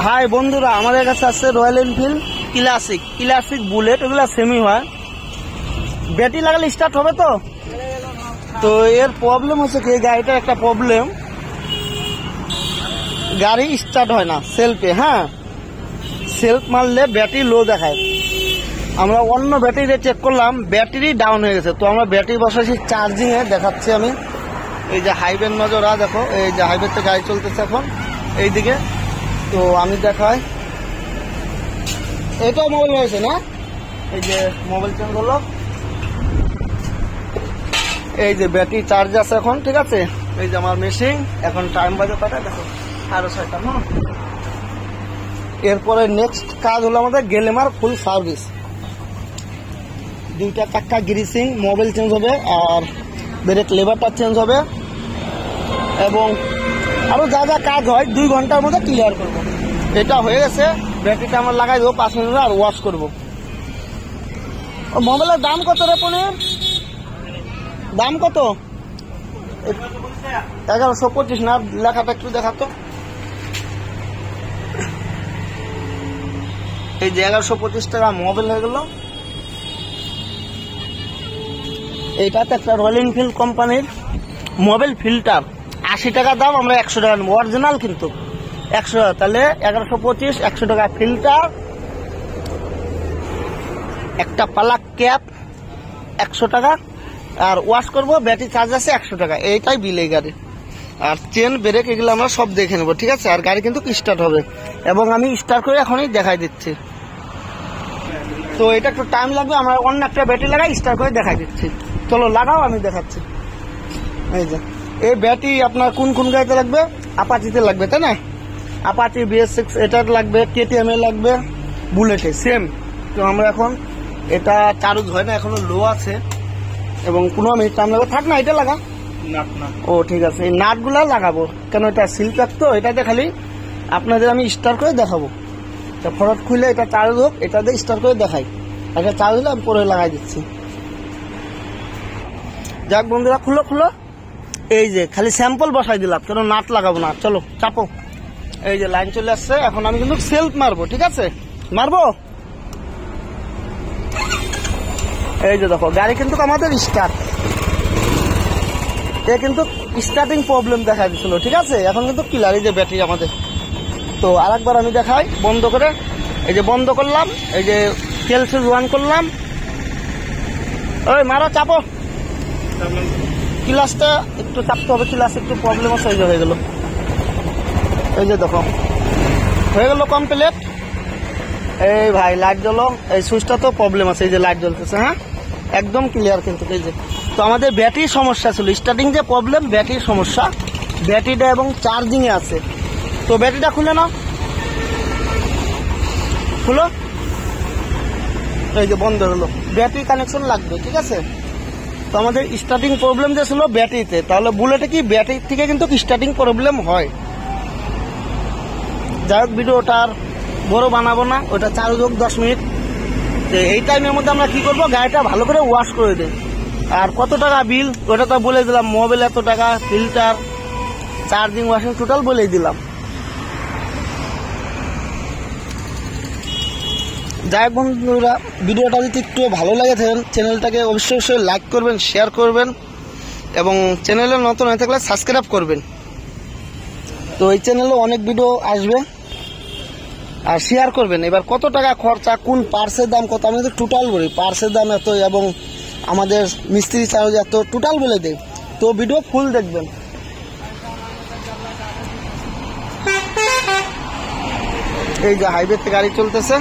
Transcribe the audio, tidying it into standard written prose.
High বন্ধুরা, আমাদের কাছে আছে রয়্যাল এনফিল্ড ক্লাসিক বুলেট, এগুলো সেমি হয়। ব্যাটারি লাগালে স্টার্ট হবে তো। তো এর প্রবলেম হচ্ছে কি, গাড়িটার একটা প্রবলেম, গাড়ি স্টার্ট হয় না সেলফে। হ্যাঁ, সেলফ মারলে ব্যাটারি লো দেখায়। আমরা অন্য ব্যাটারি চেক করলাম, ব্যাটারি ডাউন হয়ে গেছে। তো আমরা ব্যাটারি বসাইছি চার্জিংয়ে, দেখাচ্ছি আমি। এই যে হাইওয়ের নজরা দেখো, এই যে হাইওয়েতে গাড়ি চলতেছে এখন এইদিকে। তো আমি দেখাই, এইটাও মোবাইল হয়েছে না, এই যে মোবাইল চেঞ্জ হলো, এই যে ব্যাটারি চার্জ আছে এখন, ঠিক আছে। এই যে আমার মেশিন এখন টাইম বাজে কটা দেখো, 6:30। হ্যাঁ, এরপরে নেক্সট কাজ হলো আমাদের গেলেমার ফুল সার্ভিস। 2টা চাক্কা গ্রিসিং, মোবাইল চেঞ্জ হবে, আর ব্রেক লেভারটা চেঞ্জ হবে, এবং আরো যা যা কাজ হয় 2 ঘন্টার মধ্যে ক্লিয়ার করবো। এটা হয়ে গেছে, ব্যাটারিটা আমরা লাগাই দেবো 5 মিনিট আর ওয়াশ করবো। মোবাইলের দাম কত রে পনির? দাম কত? 1125 না? লেখাটা একটু দেখাতো। এই যে 1125 টাকা মোবাইল হয়ে গেল। এইটাতে একটা রয়্যাল এনফিল্ড কোম্পানির মোবাইল ফিল্টার 80 টাকা দাম, আমরা 100 টাকা নেব, অরিজিনাল কিন্তু 100 টাকা। তাহলে 1125, 100 টাকা ফিল্টার, একটা পালাক ক্যাপ 100 টাকা, আর ওয়াশ করবো, ব্যাটারি চার্জ আছে 100 টাকা। এইটাই বিল এই গাড়ি। আর চেন ব্রেক এগুলো আমরা সব দেখে নেবো, ঠিক আছে। আর গাড়ি কিন্তু স্টার্ট হবে, এবং আমি স্টার্ট করে এখনই দেখাই দিচ্ছি। তো এটা একটু টাইম লাগবে, আমরা অন্য একটা ব্যাটারি লাগাই স্টার্ট করে দেখাই দিচ্ছি। চলো লাগাও, আমি দেখাচ্ছি। এই যে এই ব্যাটারি আপনার কোন কোন গাড়িতে লাগবে? আপাচিতে লাগবে, তাই না? আপাচি BS6 এটার লাগবে, KTM এর লাগবে, বুলেটে সেম। তো আমরা এখন এটা চার্জ হয় না, এখনো লো আছে, এবং 15 মিনিট টাইম লাগবে। থাক না, এটা লাগা। ও ঠিক আছে, এই নাটগুলা লাগাবো, কেন এটা সিলপ্যাক তো। এটাতে খালি আপনাদের আমি স্টার্ট করে দেখাবো। ফরওয়ার্ড খুলে এটা চার্জ হোক, এটা দিয়ে স্টার্ট করে দেখাই। এটা চার্জ হলে আমি পরে লাগাই দিচ্ছি। যাক বন্ধুরা, খুলো। এই যে খালি স্যাম্পল বসাই দিলাম, কেন নাট লাগাবো না। চলো চাপো। এই যে লাইন চলে আসছে, এখন আমি কিন্তু সেলফ মারবো, ঠিক আছে। মারবো, এই যে দেখো গাড়ি কিন্তু আমাদের স্টার্ট। এ কিন্তু স্টার্টিং প্রবলেম দেখা দিচ্ছিল, ঠিক আছে। এখন কিন্তু ক্লিয়ার, এই যে ব্যাটারি আমাদের। তো আরেকবার আমি দেখাই বন্ধ করে। এই যে বন্ধ করলাম, এই যে তেল সুইচ অন করলাম। ওই মারো, চাপো। ক্লাসটা একটু চাপতে হবে, ক্লাস একটু প্রবলেম আছে, এই যে হয়ে গেল। এই যে দেখো হয়ে গেল কমপ্লিট। এই ভাই লাইট জ্বলো, এই সুইচটা তো প্রবলেম আছে, এই যে লাইট জ্বলতেছে। হ্যাঁ, একদম ক্লিয়ার কিন্তু। এই যে তো আমাদের ব্যাটারির সমস্যা ছিল, স্টার্টিং যে প্রবলেম, ব্যাটারির সমস্যা, ব্যাটারিটা এবং চার্জিংয়ে আছে। তো ব্যাটারিটা খুলে নাও, খুলো। এই যে বন্ধ হলো, ব্যাটারি কানেকশন লাগবে, ঠিক আছে। তো আমাদের স্টার্টিং প্রবলেম যে ছিল ব্যাটারিতে, তাহলে বুলেটে কি ব্যাটারি থেকে কিন্তু স্টার্টিং প্রবলেম হয়। যাই হোক, ভিডিওটা আর বড় বানাবো না, ওটা চার্জ হোক 10 মিনিট। এই টাইমের মধ্যে আমরা কি করবো, গাড়িটা ভালো করে ওয়াশ করে দেয়। আর কত টাকা বিল ওটা তো বলে দিলাম, মোবাইল এত টাকা, ফিল্টার, চার্জিং, ওয়াশিং টোটাল বলে দিলাম। যাই হোক বন্ধুরা, ভিডিওটা যদি একটু ভালো লাগে থাকেন, চ্যানেলটাকে অবশ্যই লাইক করবেন, শেয়ার করবেন, এবং চ্যানেলে নতুন হয়ে থাকলে সাবস্ক্রাইব করবেন। তো এই চ্যানেলে অনেক ভিডিও আসবে, আর শেয়ার করবেন। এবার কত টাকা খরচা, কোন পার্সের দাম কত, আমি তো টোটাল বলি, পার্সের দাম এত, এবং আমাদের মিস্ত্রি চার্জ এত, টোটাল বলে দেয়। তো ভিডিও ফুল দেখবেন। এই যে হাইওয়েতে গাড়ি চলতেছে।